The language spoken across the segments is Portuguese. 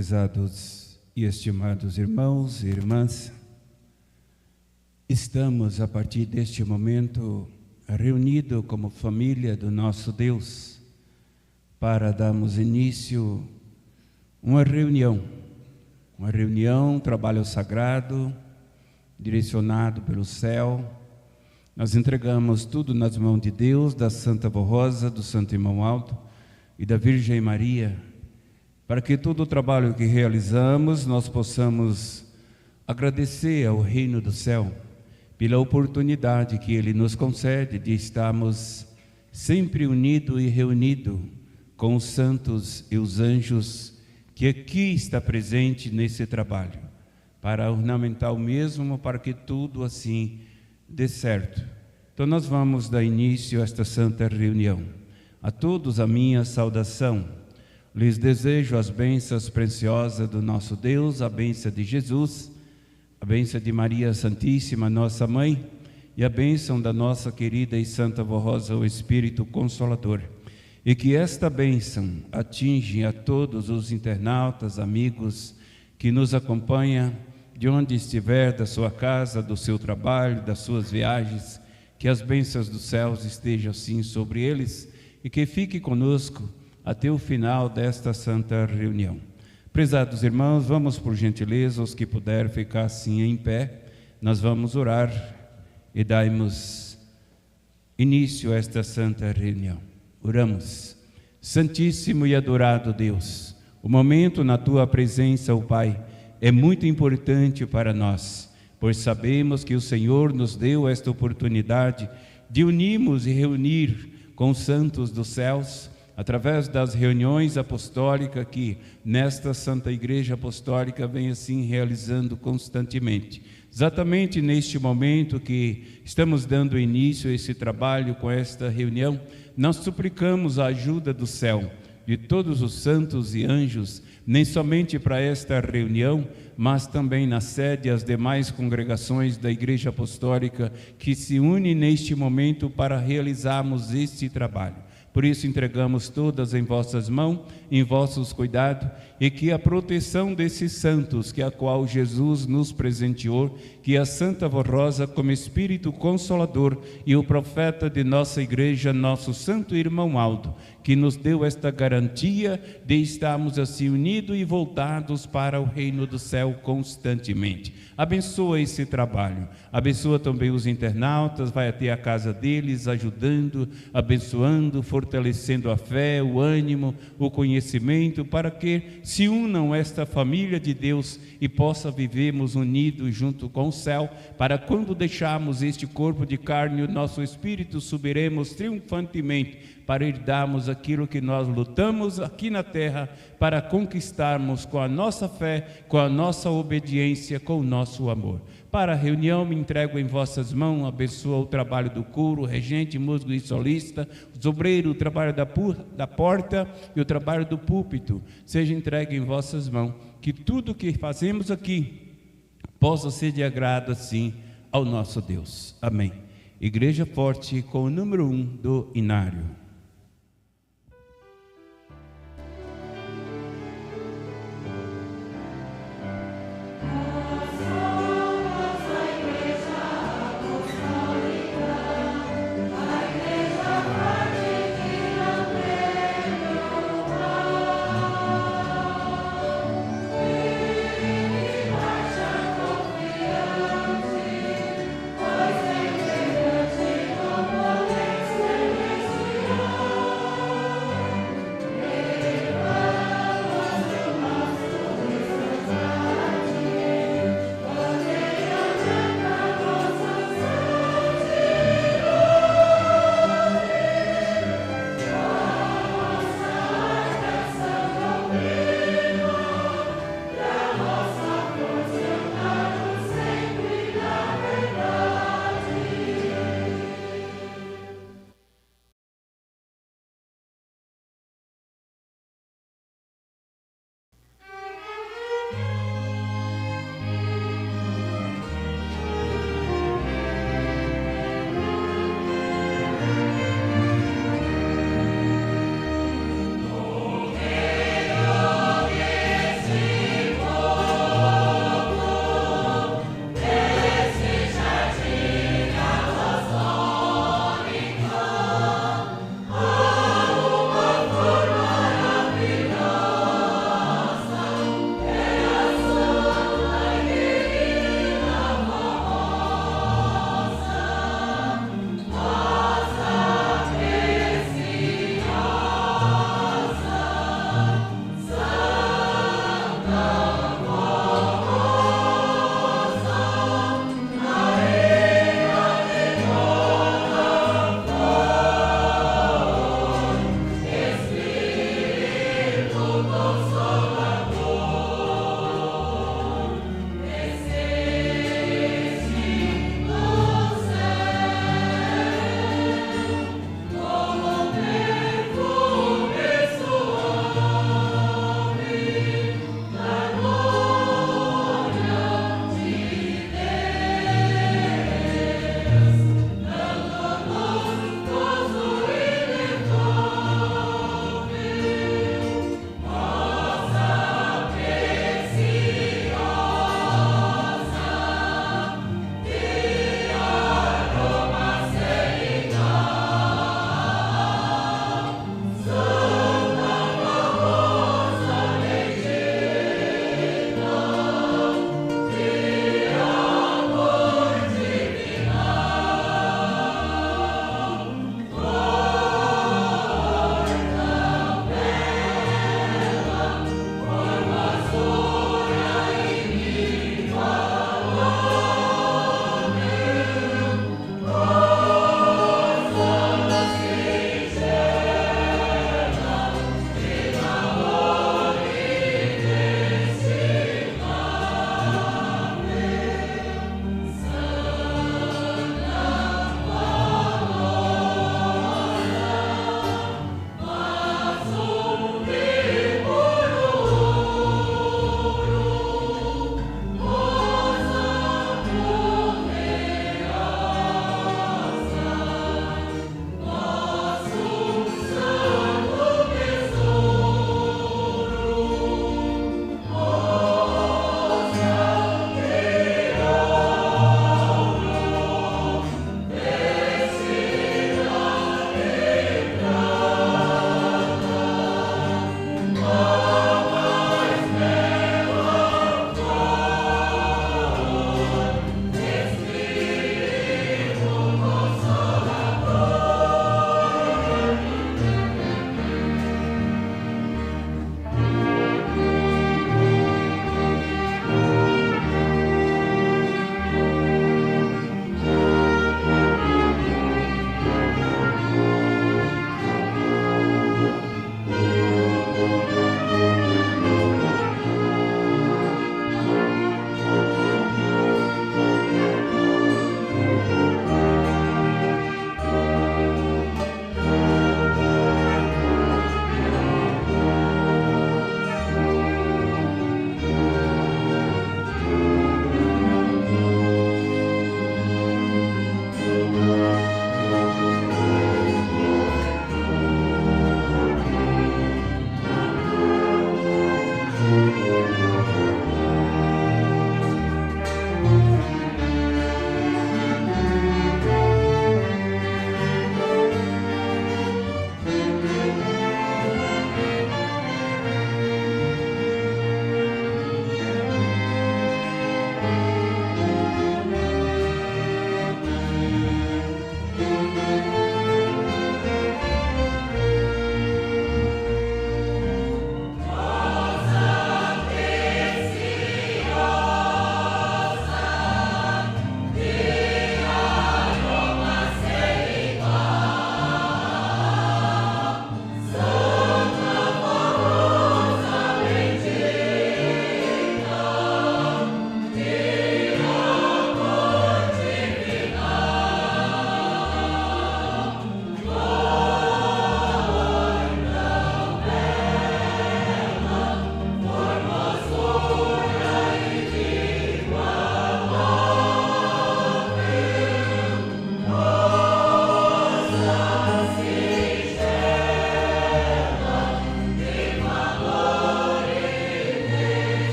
Prezados e estimados irmãos e irmãs, estamos a partir deste momento reunidos como família do nosso Deus para darmos início a uma reunião, trabalho sagrado, direcionado pelo céu. Nós entregamos tudo nas mãos de Deus, da Santa Avó Rosa, do Santo Irmão Alto e da Virgem Maria, para que todo o trabalho que realizamos nós possamos agradecer ao Reino do Céu pela oportunidade que Ele nos concede de estarmos sempre unidos e reunidos com os santos e os anjos que aqui está presente nesse trabalho, para ornamentar o mesmo, para que tudo assim dê certo. Então nós vamos dar início a esta santa reunião. A todos a minha saudação. Lhes desejo as bênçãos preciosas do nosso Deus, a bênção de Jesus, a bênção de Maria Santíssima, nossa Mãe, e a bênção da nossa querida e Santa Avó Rosa, o Espírito Consolador. E que esta bênção atinja a todos os internautas, amigos que nos acompanham, de onde estiver, da sua casa, do seu trabalho, das suas viagens, que as bênçãos dos céus estejam assim sobre eles e que fique conosco até o final desta santa reunião. Prezados irmãos, vamos por gentileza, os que puderem ficar assim em pé, nós vamos orar e darmos início a esta santa reunião. Oramos. Santíssimo e adorado Deus, o momento na Tua presença, ó Pai, é muito importante para nós, pois sabemos que o Senhor nos deu esta oportunidade de unirmos e reunir com os santos dos céus, através das reuniões apostólicas que nesta Santa Igreja Apostólica vem assim realizando constantemente. Exatamente neste momento que estamos dando início a esse trabalho com esta reunião, nós suplicamos a ajuda do céu, de todos os santos e anjos, nem somente para esta reunião, mas também na sede e as demais congregações da Igreja Apostólica que se unem neste momento para realizarmos este trabalho. Por isso entregamos todas em vossas mãos, em vossos cuidados, e que a proteção desses santos, que a qual Jesus nos presenteou, que a Santa Avó Rosa, como Espírito Consolador, e o profeta de nossa igreja, nosso Santo Irmão Aldo, que nos deu esta garantia de estarmos assim unidos e voltados para o reino do céu constantemente. Abençoa esse trabalho, abençoa também os internautas, vai até a casa deles, ajudando, abençoando, fortalecendo a fé, o ânimo, o conhecimento, para que se unam esta família de Deus e possa vivermos unidos junto com o céu, para quando deixarmos este corpo de carne, o nosso espírito subiremos triunfantemente, para herdarmos aquilo que nós lutamos aqui na terra, para conquistarmos com a nossa fé, com a nossa obediência, com o nosso amor. Para a reunião me entrego em vossas mãos, abençoa o trabalho do coro, regente, músico e solista, os obreiros, o trabalho da porta e o trabalho do púlpito, seja entregue em vossas mãos, que tudo que fazemos aqui possa ser de agrado assim ao nosso Deus. Amém. Igreja Forte com o número 1 do Inário. Pois em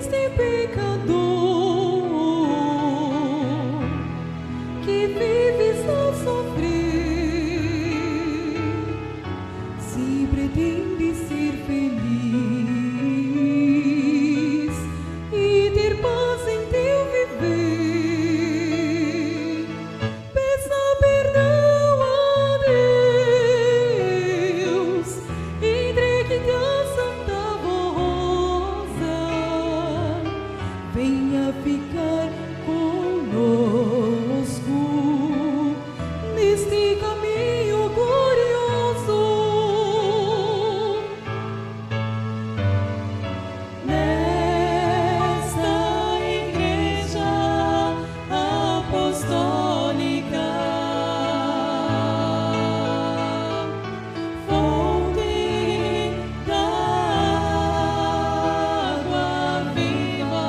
este pecador que vives a sofrer. Se pretende ser feliz e ter paz em teu viver, peça perdão a Deus, entregue-te a Santa Rosa, venha ficar conosco neste caminho glorioso. Nesta Igreja Apostólica, fonte da água viva,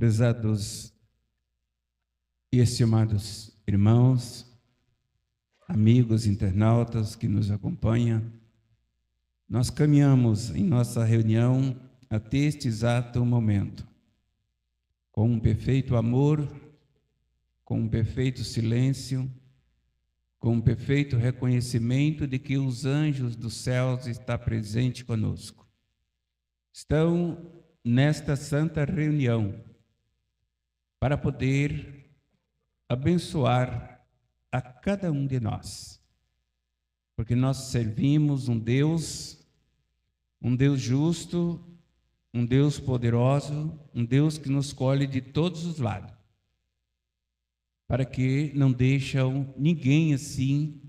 Prezados e estimados irmãos, amigos internautas que nos acompanham, nós caminhamos em nossa reunião até este exato momento, com um perfeito amor, com um perfeito silêncio, com um perfeito reconhecimento de que os anjos dos céus estão presentes conosco. Estão nesta santa reunião para poder abençoar a cada um de nós, porque nós servimos um Deus justo, um Deus poderoso, um Deus que nos colhe de todos os lados, para que não deixam ninguém assim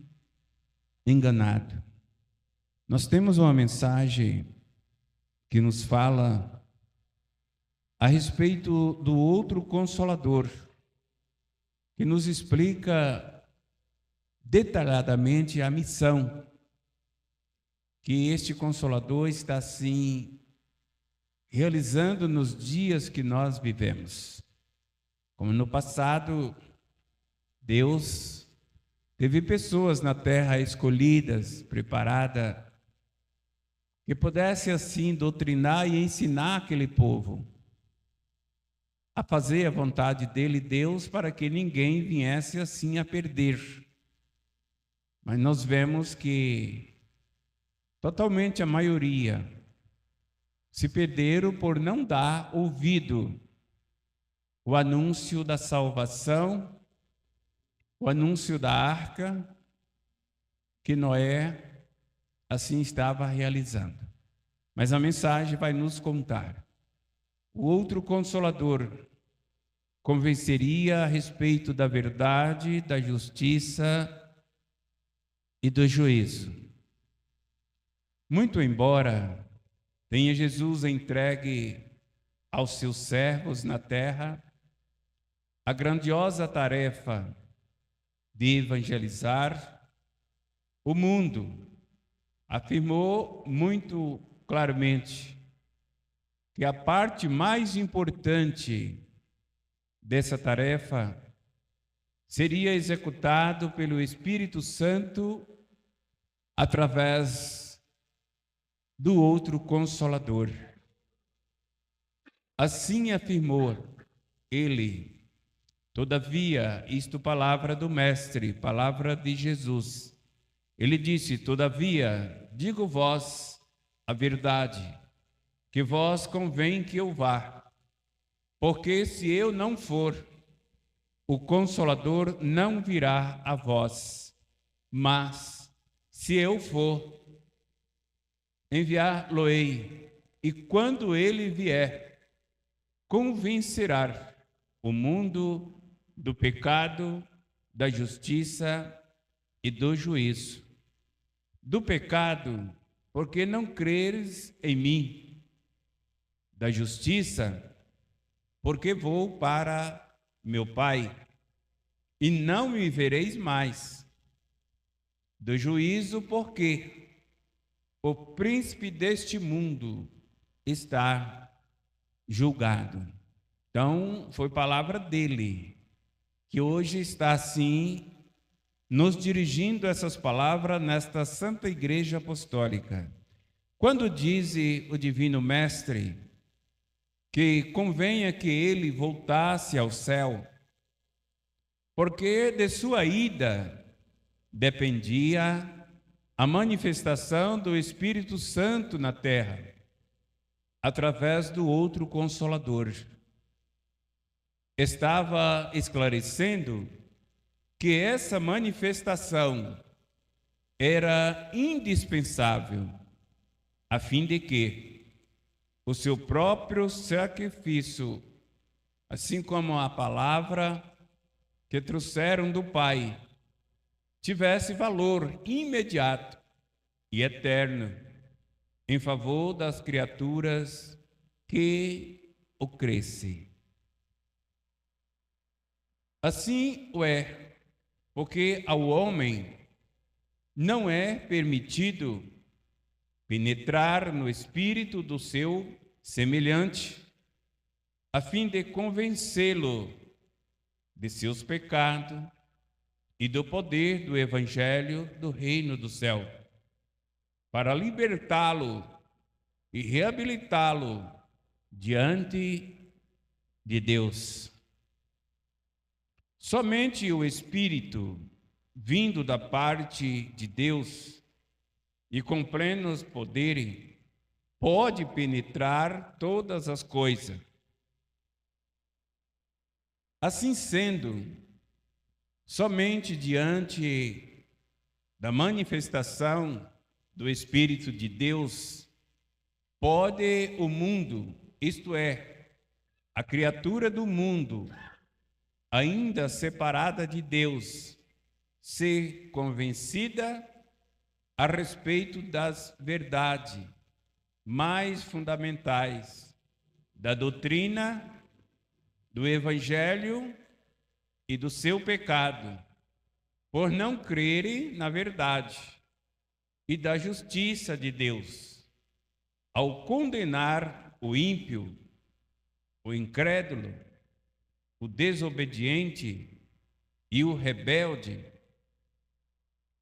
enganado. Nós temos uma mensagem que nos fala a respeito do outro Consolador, que nos explica detalhadamente a missão que este Consolador está assim realizando nos dias que nós vivemos. Como no passado, Deus teve pessoas na terra escolhidas, preparadas, que pudesse assim doutrinar e ensinar aquele povo a fazer a vontade dele, Deus, para que ninguém viesse assim a perder. Mas nós vemos que totalmente a maioria se perderam por não dar ouvido ao anúncio da salvação, o anúncio da arca que Noé assim estava realizando. Mas a mensagem vai nos contar. O outro Consolador convenceria a respeito da verdade, da justiça e do juízo. Muito embora tenha Jesus entregue aos seus servos na terra a grandiosa tarefa de evangelizar o mundo, afirmou muito claramente que a parte mais importante dessa tarefa seria executado pelo Espírito Santo através do outro Consolador. Assim afirmou ele. Todavia, isto palavra do Mestre, palavra de Jesus. Ele disse: todavia, digo-vos a verdade, que vós convém que eu vá, porque se eu não for, o Consolador não virá a vós, mas se eu for, enviar-lo-ei, e quando ele vier, convencerá o mundo do pecado, da justiça e do juízo. Do pecado, porque não creres em mim. Da justiça, porque vou para meu Pai, e não me vereis mais. Do juízo, porque o príncipe deste mundo está julgado. Então, foi palavra dele, que hoje está assim, nos dirigindo essas palavras nesta Santa Igreja Apostólica. Quando diz o Divino Mestre que convenha que ele voltasse ao céu, porque de sua ida dependia a manifestação do Espírito Santo na terra, através do outro Consolador. Estava esclarecendo que essa manifestação era indispensável, a fim de que o seu próprio sacrifício, assim como a palavra que trouxeram do Pai, tivesse valor imediato e eterno em favor das criaturas que o crescem. Assim o é, porque ao homem não é permitido penetrar no espírito do seu semelhante, a fim de convencê-lo de seus pecados e do poder do Evangelho do Reino do Céu, para libertá-lo e reabilitá-lo diante de Deus. Somente o Espírito, vindo da parte de Deus e com plenos poderes, pode penetrar todas as coisas. Assim sendo, somente diante da manifestação do Espírito de Deus, pode o mundo, isto é, a criatura do mundo, ainda separada de Deus, ser convencida a respeito das verdades mais fundamentais da doutrina, do Evangelho e do seu pecado, por não crerem na verdade e da justiça de Deus, ao condenar o ímpio, o incrédulo, o desobediente e o rebelde,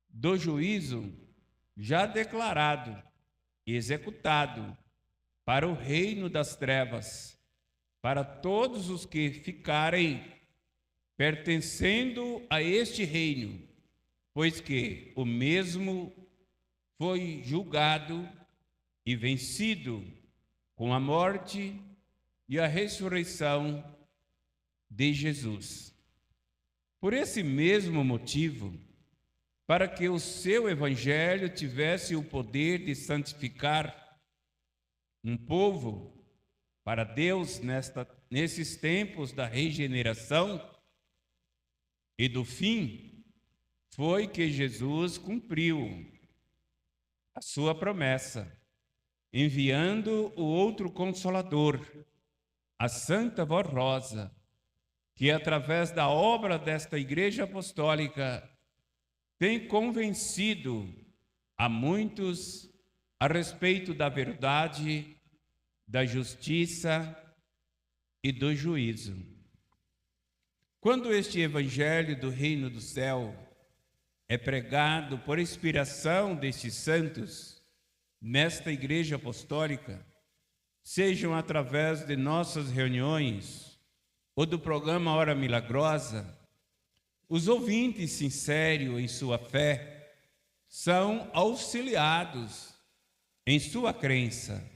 do juízo já declarado e executado para o reino das trevas, para todos os que ficarem pertencendo a este reino, pois que o mesmo foi julgado e vencido com a morte e a ressurreição de Jesus. Por esse mesmo motivo, para que o seu evangelho tivesse o poder de santificar um povo para Deus nesses tempos da regeneração e do fim, foi que Jesus cumpriu a sua promessa, enviando o outro Consolador, a Santa Voz Rosa, que através da obra desta Igreja Apostólica tem convencido a muitos a respeito da verdade, da justiça e do juízo. Quando este Evangelho do Reino do Céu é pregado por inspiração destes santos nesta Igreja Apostólica, sejam através de nossas reuniões ou do programa Hora Milagrosa, os ouvintes sinceros em sua fé são auxiliados em sua crença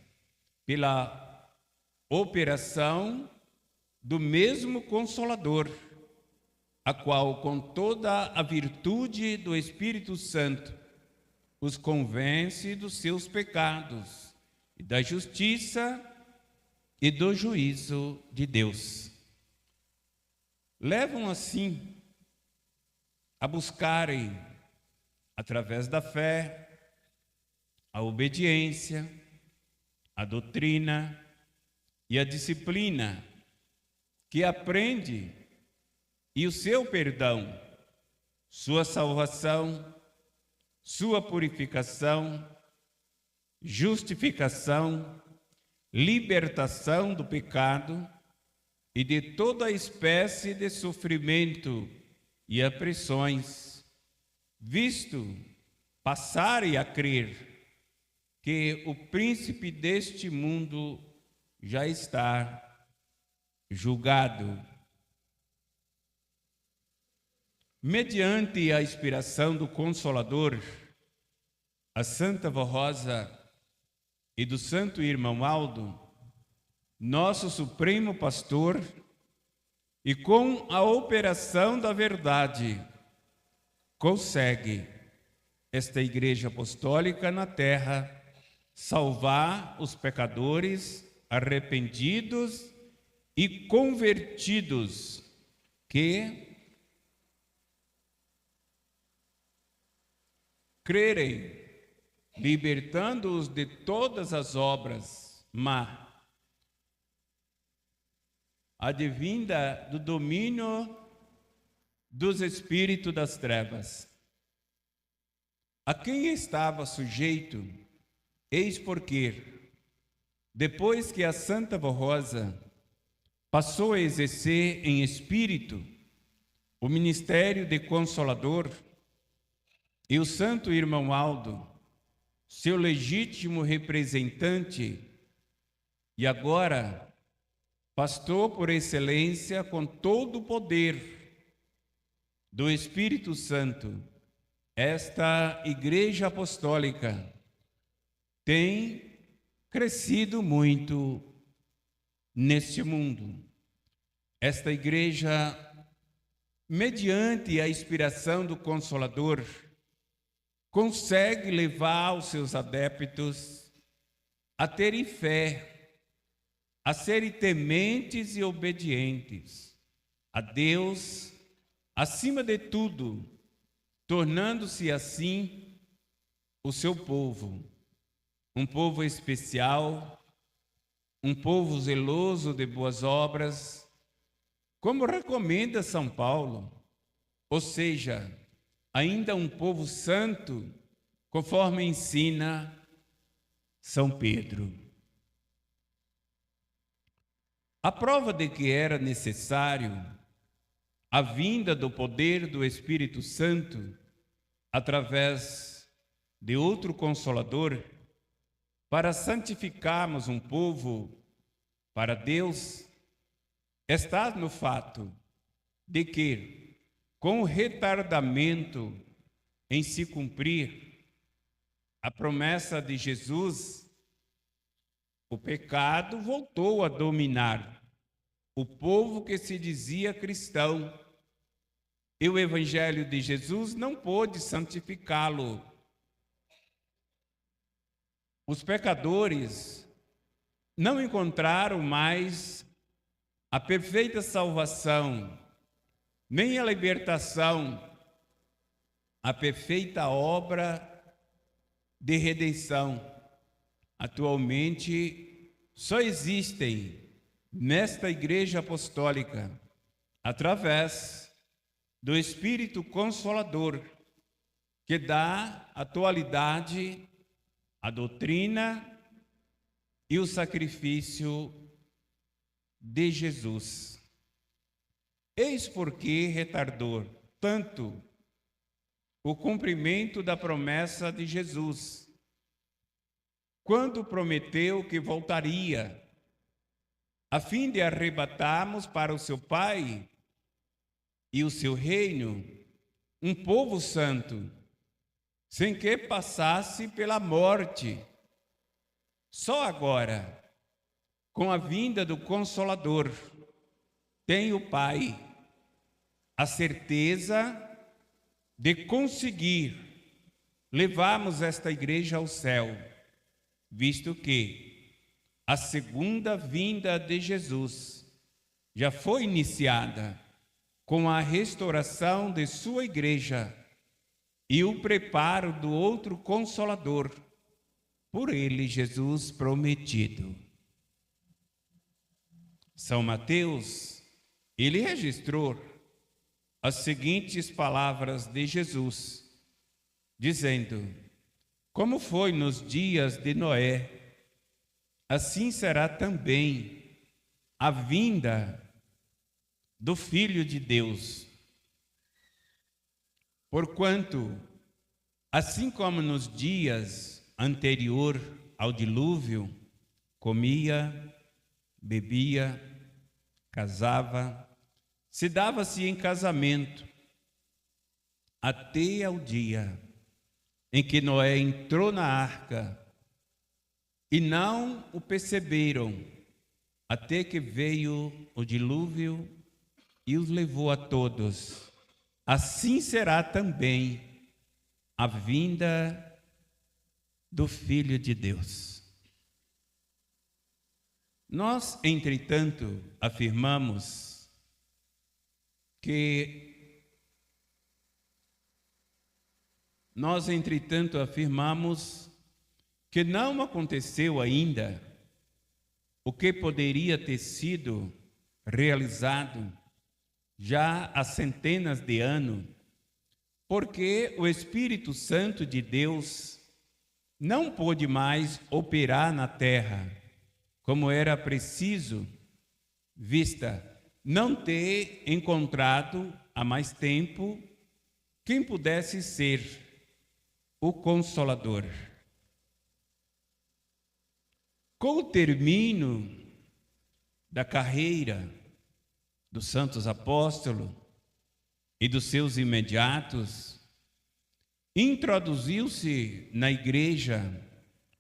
pela operação do mesmo Consolador, a qual, com toda a virtude do Espírito Santo, os convence dos seus pecados e da justiça e do juízo de Deus. Levam assim a buscarem, através da fé, a obediência, a doutrina e a disciplina que aprende, e o seu perdão, sua salvação, sua purificação, justificação, libertação do pecado e de toda espécie de sofrimento e aflições, visto passarem a crer que o príncipe deste mundo já está julgado. Mediante a inspiração do Consolador, a Santa Voz Rosa e do Santo Irmão Aldo, nosso Supremo Pastor, e com a operação da verdade, consegue esta Igreja Apostólica na terra salvar os pecadores arrependidos e convertidos que crerem, libertando-os de todas as obras má, advinda do domínio dos espíritos das trevas. A quem estava sujeito, eis porque, depois que a Santa Voz Rosa passou a exercer em espírito o ministério de Consolador, e o santo irmão Aldo, seu legítimo representante, e agora pastor por excelência com todo o poder do Espírito Santo, esta Igreja Apostólica tem crescido muito neste mundo. Esta igreja, mediante a inspiração do Consolador, consegue levar os seus adeptos a terem fé, a serem tementes e obedientes a Deus, acima de tudo, tornando-se assim o seu povo, um povo especial, um povo zeloso de boas obras, como recomenda São Paulo, ou seja, ainda um povo santo, conforme ensina São Pedro. A prova de que era necessário a vinda do poder do Espírito Santo através de outro Consolador para santificarmos um povo para Deus está no fato de que, com o retardamento em se cumprir a promessa de Jesus, o pecado voltou a dominar o povo que se dizia cristão, e o Evangelho de Jesus não pôde santificá-lo. Os pecadores não encontraram mais a perfeita salvação, nem a libertação, a perfeita obra de redenção. Atualmente, só existem nesta Igreja Apostólica, através do Espírito Consolador, que dá atualidade à doutrina e o sacrifício de Jesus. Eis porque retardou tanto o cumprimento da promessa de Jesus, quando prometeu que voltaria, a fim de arrebatarmos para o seu Pai e o seu reino um povo santo, sem que passasse pela morte. Só agora, com a vinda do Consolador, tem o Pai a certeza de conseguir levarmos esta igreja ao céu, visto que a segunda vinda de Jesus já foi iniciada com a restauração de sua igreja e o preparo do outro Consolador, por ele Jesus prometido. São Mateus, ele registrou as seguintes palavras de Jesus, dizendo: como foi nos dias de Noé, assim será também a vinda do Filho de Deus. Porquanto, assim como nos dias anterior ao dilúvio, comia, bebia, casava, se dava-se em casamento, até ao dia em que Noé entrou na arca, e não o perceberam, até que veio o dilúvio e os levou a todos. Assim será também a vinda do Filho de Deus. Nós, entretanto, afirmamos que não aconteceu ainda o que poderia ter sido realizado já há centenas de anos, porque o Espírito Santo de Deus não pôde mais operar na terra como era preciso vista não ter encontrado há mais tempo quem pudesse ser o Consolador. Com o término da carreira dos santos apóstolos e dos seus imediatos, introduziu-se na igreja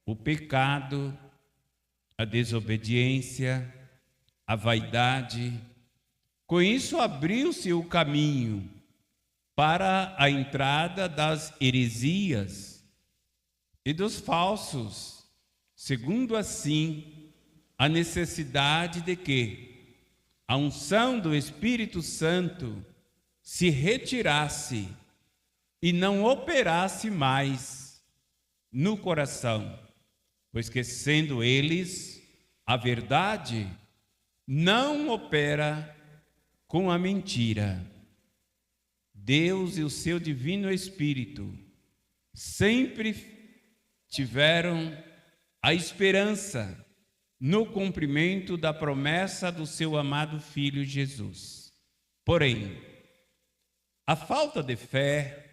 o pecado, a desobediência, a vaidade. Com isso abriu-se o caminho para a entrada das heresias e dos falsos, segundo assim a necessidade de que a unção do Espírito Santo se retirasse e não operasse mais no coração, pois que sendo eles a verdade, não opera com a mentira. Deus e o seu divino Espírito sempre tiveram a esperança no cumprimento da promessa do seu amado Filho Jesus. Porém, a falta de fé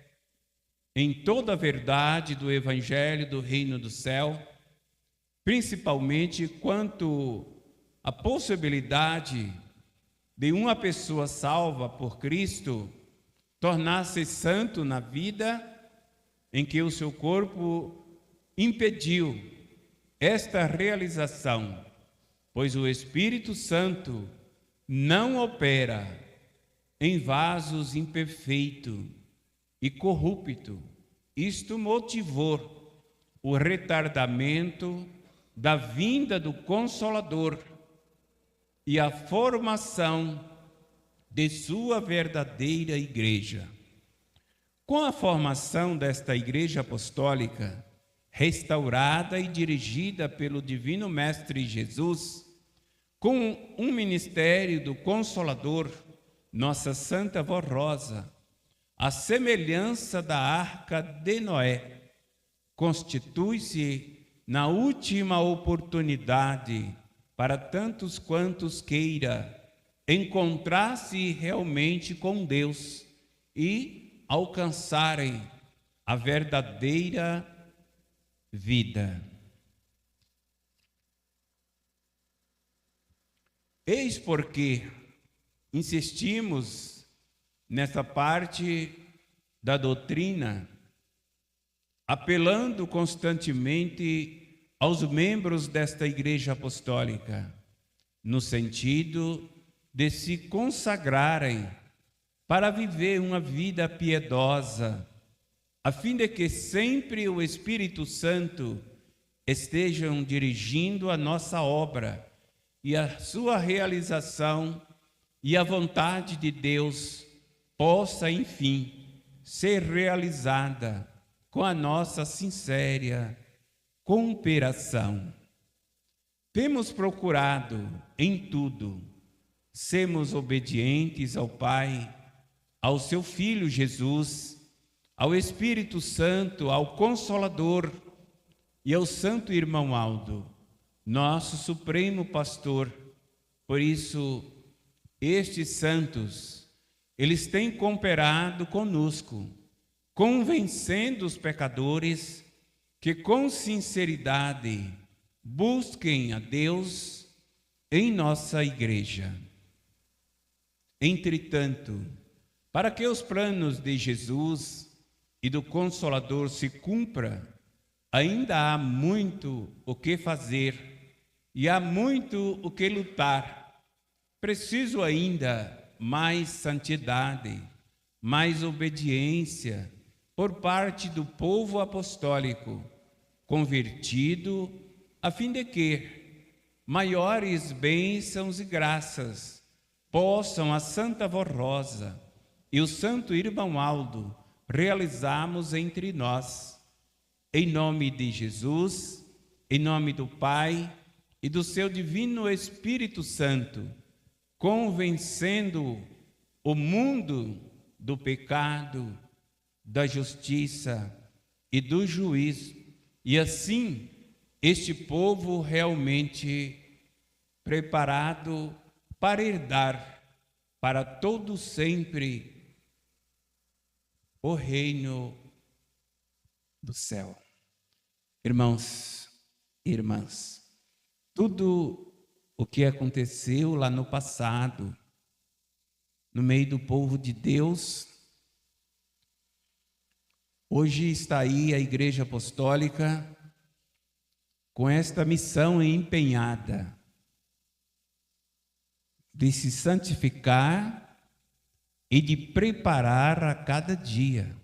em toda a verdade do Evangelho do Reino do Céu, principalmente quanto à possibilidade de uma pessoa salva por Cristo tornar-se santo na vida em que o seu corpo impediu esta realização, pois o Espírito Santo não opera em vasos imperfeitos e corruptos. Isto motivou o retardamento da vinda do Consolador e a formação de sua verdadeira igreja. Com a formação desta igreja apostólica, restaurada e dirigida pelo Divino Mestre Jesus, com um ministério do Consolador, nossa Santa Avó Rosa, a semelhança da Arca de Noé, constitui-se na última oportunidade para tantos quantos queira encontrar-se realmente com Deus e alcançarem a verdadeira vida. Eis porque insistimos nessa parte da doutrina, apelando constantemente aos membros desta Igreja Apostólica, no sentido de se consagrarem para viver uma vida piedosa, a fim de que sempre o Espírito Santo estejam dirigindo a nossa obra e a sua realização e a vontade de Deus possa, enfim, ser realizada com a nossa sincera cooperação. Temos procurado em tudo sermos obedientes ao Pai, ao seu Filho Jesus, ao Espírito Santo, ao Consolador e ao Santo Irmão Aldo, nosso Supremo Pastor. Por isso, estes santos, eles têm cooperado conosco, convencendo os pecadores que com sinceridade busquem a Deus em nossa igreja. Entretanto, para que os planos de Jesus e do Consolador se cumpram, ainda há muito o que fazer e há muito o que lutar. Preciso ainda mais santidade, mais obediência por parte do povo apostólico, convertido, a fim de que maiores bênçãos e graças possam a Santa Avó Rosa e o Santo Irmão Aldo realizarmos entre nós. Em nome de Jesus, em nome do Pai e do seu Divino Espírito Santo, convencendo o mundo do pecado, da justiça e do juízo, e assim este povo realmente preparado para herdar para todo sempre o reino do céu. Irmãos e irmãs, tudo o que aconteceu lá no passado, no meio do povo de Deus, hoje está aí a Igreja Apostólica com esta missão empenhada de se santificar e de preparar a cada dia.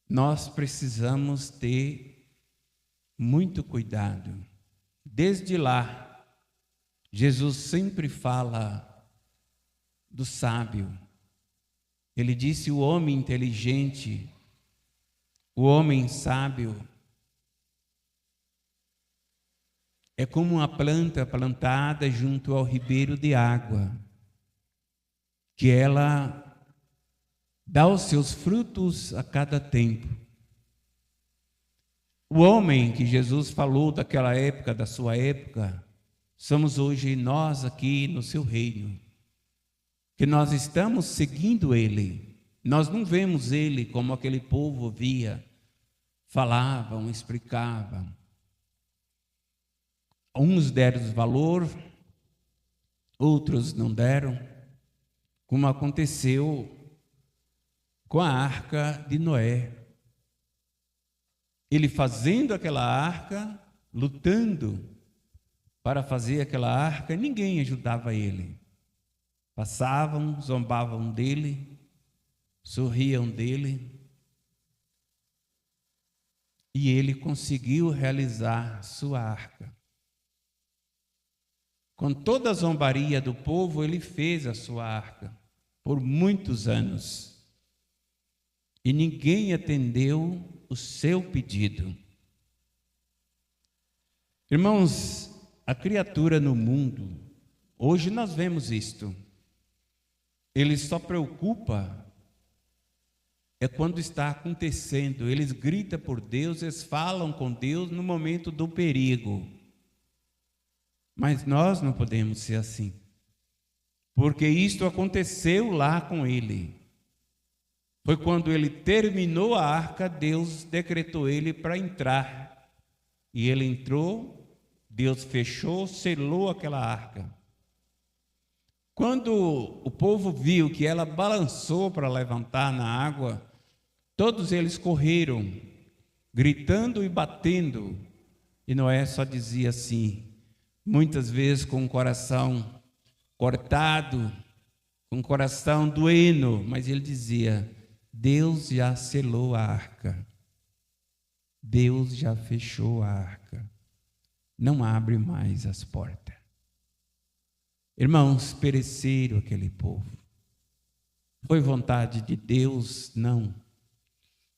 Nós precisamos ter muito cuidado. Desde lá, Jesus sempre fala do sábio. Ele disse: o homem inteligente, o homem sábio, é como uma planta plantada junto ao ribeiro de água, que ela dá os seus frutos a cada tempo. O homem que Jesus falou daquela época, da sua época, somos hoje nós aqui no seu reino, que nós estamos seguindo ele. Nós não vemos ele como aquele povo via, falavam, explicavam. Uns deram valor, outros não deram, como aconteceu com a arca de Noé. Ele fazendo aquela arca, lutando para fazer aquela arca, ninguém ajudava ele. Passavam, zombavam dele, sorriam dele, e ele conseguiu realizar sua arca. Com toda a zombaria do povo, ele fez a sua arca por muitos anos. E ninguém atendeu o seu pedido. Irmãos, a criatura no mundo, hoje nós vemos isto. Ele só preocupa quando está acontecendo. Eles gritam por Deus, eles falam com Deus no momento do perigo. Mas nós não podemos ser assim, porque isto aconteceu lá com ele. Foi quando ele terminou a arca, Deus decretou ele para entrar. E ele entrou, Deus fechou, selou aquela arca. Quando o povo viu que ela balançou para levantar na água, todos eles correram, gritando e batendo. E Noé só dizia assim, muitas vezes com o coração cortado, com o coração doendo, mas ele dizia: Deus já selou a arca, Deus já fechou a arca, não abre mais as portas. Irmãos, pereceram aquele povo. Foi vontade de Deus? Não.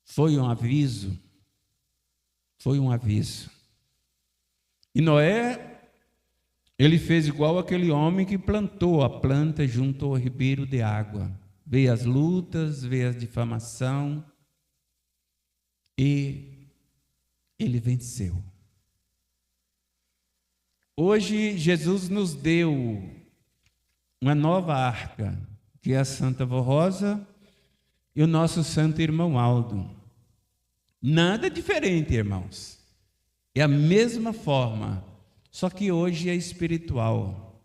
Foi um aviso. Foi um aviso. E Noé, ele fez igual aquele homem que plantou a planta junto ao ribeiro de água. Veio as lutas, veio a difamação e ele venceu. Hoje Jesus nos deu uma nova arca, que é a Santa Vó Rosa e o nosso santo irmão Aldo. Nada diferente, irmãos. É a mesma forma, só que hoje é espiritual.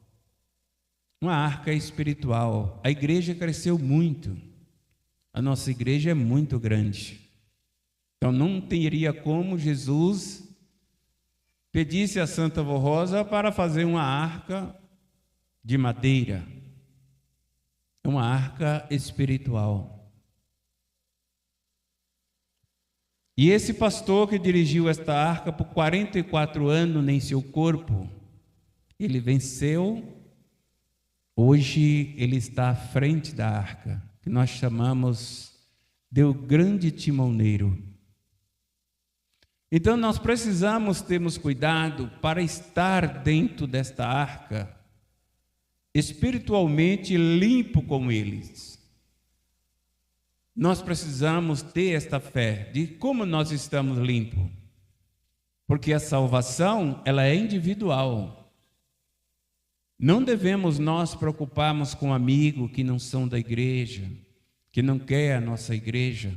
Uma arca espiritual. A igreja cresceu muito. A nossa igreja é muito grande. Então não teria como Jesus pedisse a Santa Vó Rosa para fazer uma arca de madeira. É uma arca espiritual. E esse pastor que dirigiu esta arca por 44 anos em seu corpo, ele venceu. Hoje ele está à frente da arca, que nós chamamos de o grande timoneiro. Então nós precisamos termos cuidado para estar dentro desta arca, espiritualmente limpo como eles. Nós precisamos ter esta fé de como nós estamos limpos, porque a salvação ela é individual. Não devemos nós preocuparmos com amigos que não são da igreja, que não quer a nossa igreja.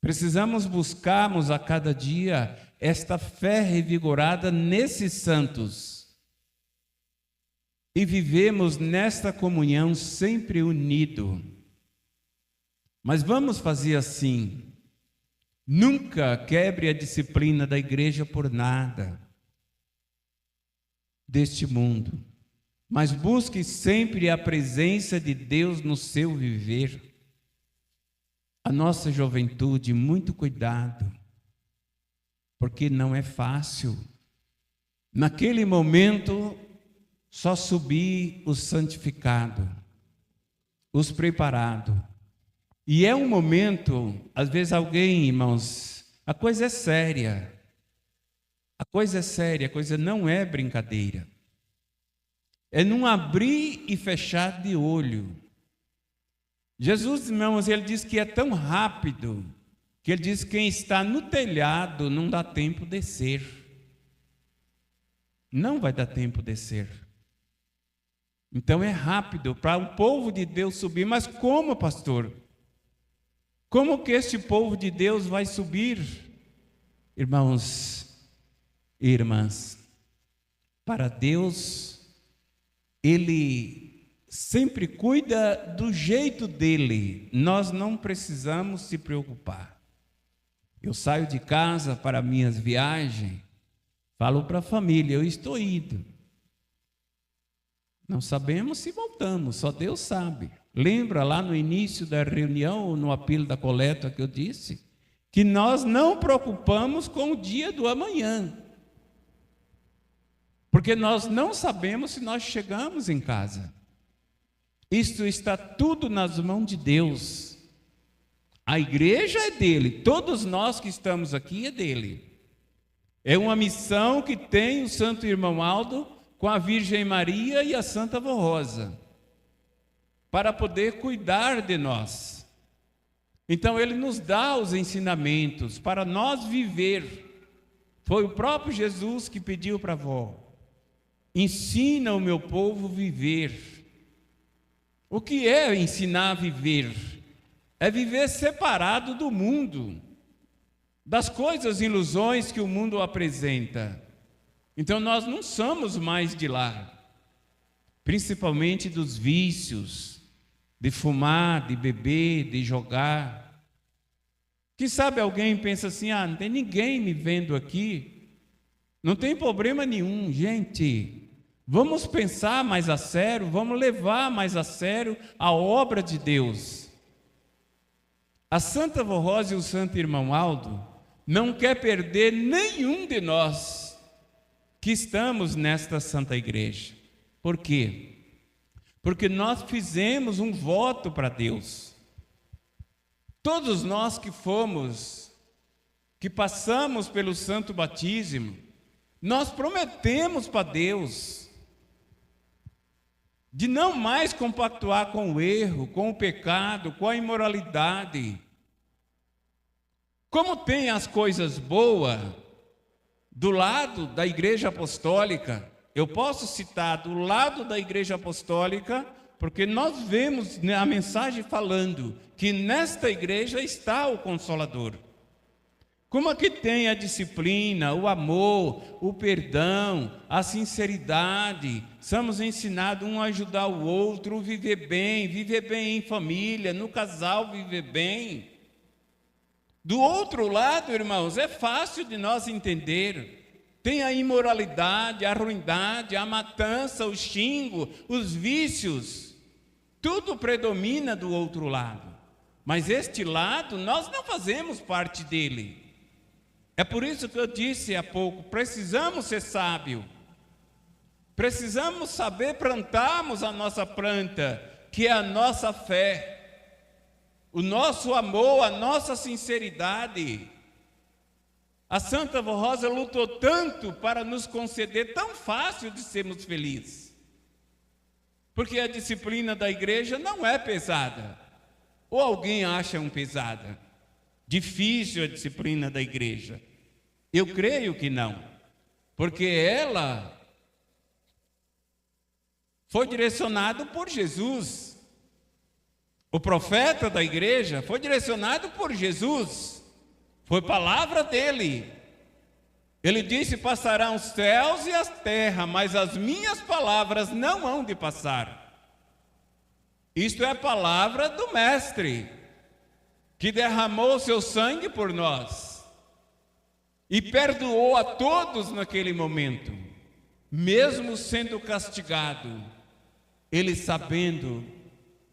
Precisamos buscarmos a cada dia esta fé revigorada nesses santos e vivemos nesta comunhão sempre unido. Mas vamos fazer assim: nunca quebre a disciplina da igreja por nada deste mundo, mas busque sempre a presença de Deus no seu viver. A nossa juventude, muito cuidado, porque não é fácil. Naquele momento, só subir os santificados, os preparados. E é um momento, às vezes alguém, irmãos, a coisa é séria. A coisa é séria, a coisa não é brincadeira. É num abrir e fechar de olho. Jesus, irmãos, ele diz que é tão rápido, que ele diz que quem está no telhado não dá tempo de descer. Não vai dar tempo de descer. Então é rápido para o povo de Deus subir. Mas como, pastor? Como que este povo de Deus vai subir? Irmãos e irmãs, para Deus, Ele sempre cuida do jeito dele. Nós não precisamos se preocupar. Eu saio de casa para minhas viagens, falo para a família, eu estou indo. Não sabemos se voltamos, só Deus sabe. Lembra lá no início da reunião, no apelo da coleta que eu disse? Que nós não preocupamos com o dia do amanhã. Porque nós não sabemos se nós chegamos em casa. Isto está tudo nas mãos de Deus. A igreja é dele, todos nós que estamos aqui é dele. É uma missão que tem o Santo Irmão Aldo com a Virgem Maria e a Santa Avó Rosa, para poder cuidar de nós. Então ele nos dá os ensinamentos para nós viver. Foi o próprio Jesus que pediu para a avó: ensina o meu povo a viver. O que é ensinar a viver? É viver separado do mundo, das coisas, ilusões que o mundo apresenta. Então nós não somos mais de lá, principalmente dos vícios, de fumar, de beber, de jogar. Que sabe alguém pensa assim: não tem ninguém me vendo aqui, não tem problema nenhum. Gente, vamos pensar mais a sério, vamos levar mais a sério a obra de Deus. A Santa Avó Rosa e o Santo Irmão Aldo não quer perder nenhum de nós que estamos nesta Santa Igreja. Por quê? Porque nós fizemos um voto para Deus. Todos nós que passamos pelo Santo Batismo, nós prometemos para Deus de não mais compactuar com o erro, com o pecado, com a imoralidade. Como tem as coisas boas do lado da Igreja Apostólica, eu posso citar do lado da Igreja Apostólica, porque nós vemos a mensagem falando que nesta igreja está o Consolador. Como aqui tem a disciplina, o amor, o perdão, a sinceridade, somos ensinados um a ajudar o outro, viver bem em família, no casal viver bem. Do outro lado, irmãos, é fácil de nós entender. Tem a imoralidade, a ruindade, a matança, o xingo, os vícios. Tudo predomina do outro lado. Mas este lado, nós não fazemos parte dele. É por isso que eu disse há pouco, precisamos ser sábios. Precisamos saber plantarmos a nossa planta, que é a nossa fé. O nosso amor, a nossa sinceridade. A Santa Avó Rosa lutou tanto para nos conceder tão fácil de sermos felizes. Porque a disciplina da igreja não é pesada. Ou alguém acha pesada? Difícil a disciplina da igreja? Eu creio que não. Porque ela foi direcionado por Jesus. O profeta da igreja foi direcionado por Jesus. Foi palavra dele. Ele disse: passarão os céus e a terra, mas as minhas palavras não hão de passar. Isto é a palavra do Mestre, que derramou seu sangue por nós e perdoou a todos naquele momento, mesmo sendo castigado. Ele, sabendo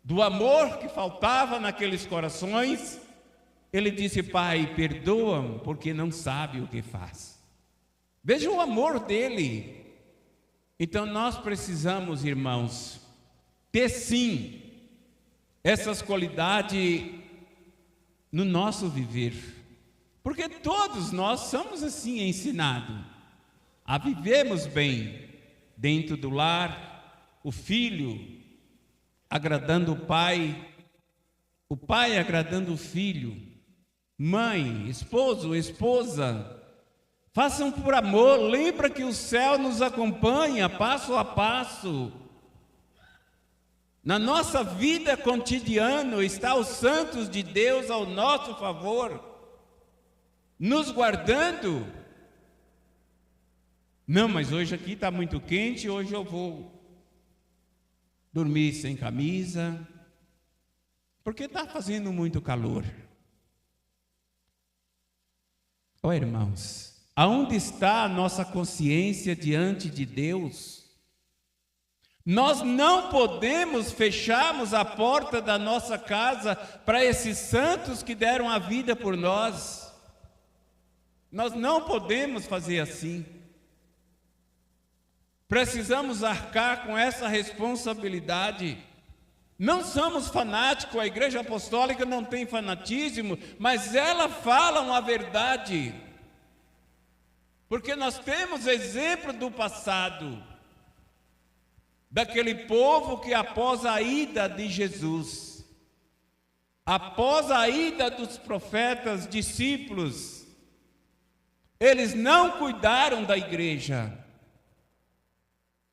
do amor que faltava naqueles corações, ele disse: Pai, perdoa-me, porque não sabe o que faz. Veja o amor dele. Então nós precisamos, irmãos, ter sim essas qualidades no nosso viver, porque todos nós somos assim ensinados a vivermos bem dentro do lar, o filho agradando o pai agradando o filho, mãe, esposo, esposa, façam por amor. Lembra que o céu nos acompanha passo a passo. Na nossa vida cotidiana está os santos de Deus ao nosso favor, nos guardando. Não, mas hoje aqui está muito quente, hoje eu vou dormir sem camisa, porque está fazendo muito calor. Ó irmãos, aonde está a nossa consciência diante de Deus? Nós não podemos fecharmos a porta da nossa casa para esses santos que deram a vida por nós. Nós não podemos fazer assim. Precisamos arcar com essa responsabilidade. Não somos fanáticos, a Igreja Apostólica não tem fanatismo, mas ela fala uma verdade. Porque nós temos exemplo do passado, daquele povo que após a ida de Jesus, após a ida dos profetas, discípulos, eles não cuidaram da igreja.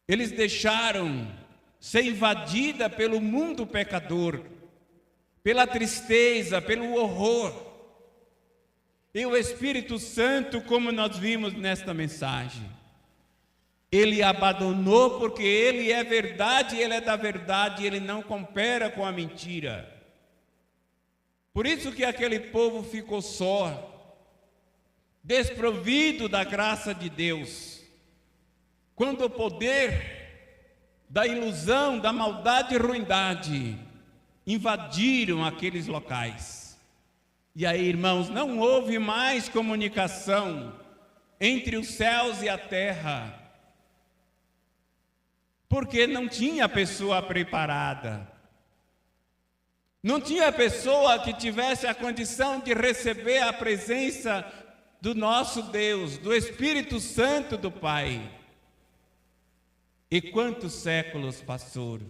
Eles deixaram ser invadida pelo mundo pecador, pela tristeza, pelo horror. E o Espírito Santo, como nós vimos nesta mensagem, ele abandonou, porque ele é verdade, ele é da verdade, ele não coopera com a mentira. Por isso que aquele povo ficou só, desprovido da graça de Deus. Quando o poder da ilusão, da maldade e ruindade invadiram aqueles locais. E aí, irmãos, não houve mais comunicação entre os céus e a terra, porque não tinha pessoa preparada, não tinha pessoa que tivesse a condição de receber a presença do nosso Deus, do Espírito Santo do Pai. E quantos séculos passaram?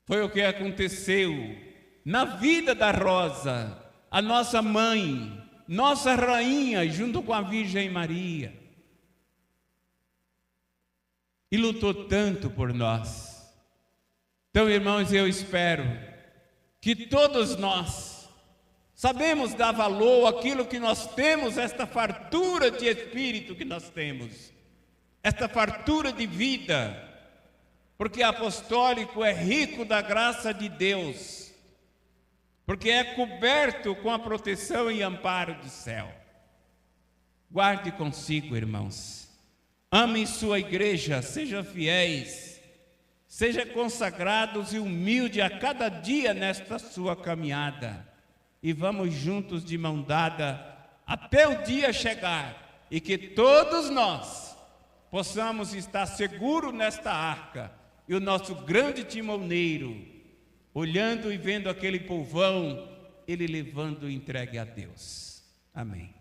Foi o que aconteceu na vida da Rosa, a nossa mãe, nossa rainha, junto com a Virgem Maria. E lutou tanto por nós. Então, irmãos, eu espero que todos nós sabemos dar valor àquilo que nós temos, esta fartura de espírito que nós temos, esta fartura de vida, porque apostólico é rico da graça de Deus, porque é coberto com a proteção e amparo do céu. Guarde consigo, irmãos, ame sua igreja, seja fiéis, seja consagrados e humildes a cada dia nesta sua caminhada, e vamos juntos de mão dada até o dia chegar, e que todos nós possamos estar seguros nesta arca, e o nosso grande timoneiro, olhando e vendo aquele povão, ele levando entregue a Deus. Amém.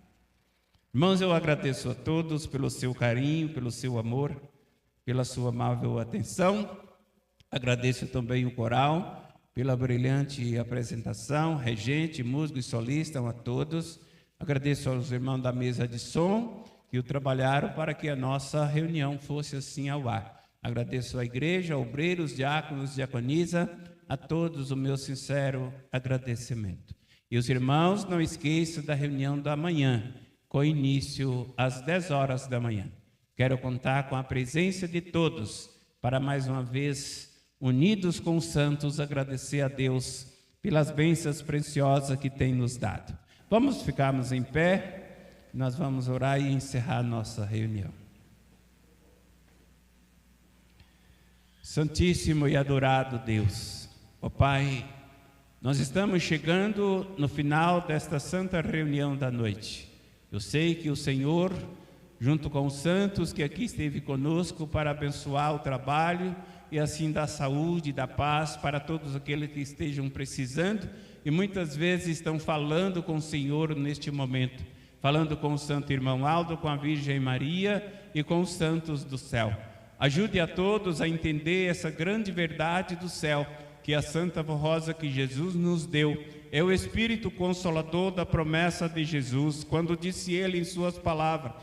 Irmãos, eu agradeço a todos pelo seu carinho, pelo seu amor, pela sua amável atenção. Agradeço também o coral, pela brilhante apresentação, regente, músico e solista, a todos. Agradeço aos irmãos da mesa de som, que o trabalharam para que a nossa reunião fosse assim ao ar. Agradeço à igreja, obreiros, diáconos, diaconisa, a todos o meu sincero agradecimento. E os irmãos, não esqueçam da reunião da manhã, com início às 10 horas da manhã. Quero contar com a presença de todos, para mais uma vez, unidos com os santos, agradecer a Deus pelas bênçãos preciosas que tem nos dado. Vamos ficarmos em pé, nós vamos orar e encerrar nossa reunião. Santíssimo e adorado Deus, ó Pai, nós estamos chegando no final desta santa reunião da noite. Eu sei que o Senhor, junto com os santos que aqui esteve conosco para abençoar o trabalho e assim dar saúde e dar paz para todos aqueles que estejam precisando e muitas vezes estão falando com o Senhor neste momento, falando com o santo irmão Aldo, com a Virgem Maria e com os santos do céu. Ajude a todos a entender essa grande verdade do céu, que a Santa Vó Rosa que Jesus nos deu é o Espírito Consolador da promessa de Jesus, quando disse ele em suas palavras,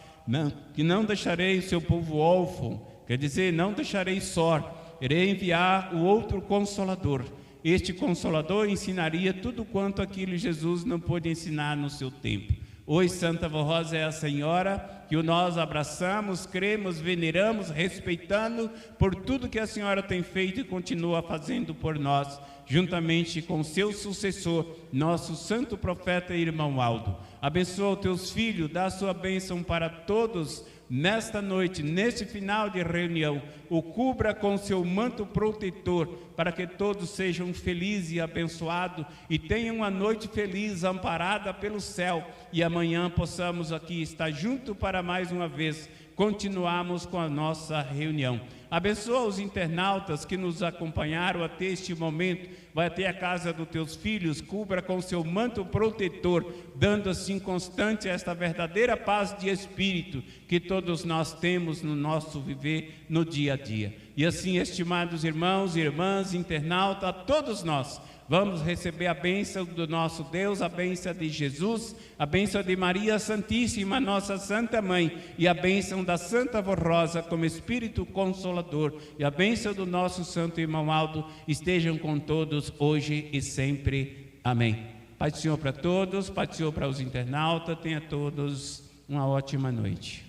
que não deixarei o seu povo órfão, quer dizer, não deixarei só, irei enviar o outro Consolador. Este Consolador ensinaria tudo quanto aquilo Jesus não pôde ensinar no seu tempo. Hoje Santa Vó Rosa é a Senhora que nós abraçamos, cremos, veneramos, respeitando por tudo que a Senhora tem feito e continua fazendo por nós, juntamente com seu sucessor, nosso santo profeta e irmão Aldo. Abençoa os teus filhos, dá a sua bênção para todos nesta noite, neste final de reunião, o cubra com seu manto protetor, para que todos sejam felizes e abençoados e tenham uma noite feliz, amparada pelo céu, e amanhã possamos aqui estar juntos para mais uma vez continuarmos com a nossa reunião. Abençoa os internautas que nos acompanharam até este momento, vai até a casa dos teus filhos, cubra com seu manto protetor, dando assim constante esta verdadeira paz de espírito que todos nós temos no nosso viver no dia a dia. E assim, estimados irmãos e irmãs, internautas, todos nós vamos receber a bênção do nosso Deus, a bênção de Jesus, a bênção de Maria Santíssima, nossa Santa Mãe, e a bênção da Santa Vó Rosa como Espírito Consolador, e a bênção do nosso Santo Irmão Aldo estejam com todos hoje e sempre. Amém. Pai do Senhor para todos, Pai do Senhor para os internautas, tenha todos uma ótima noite.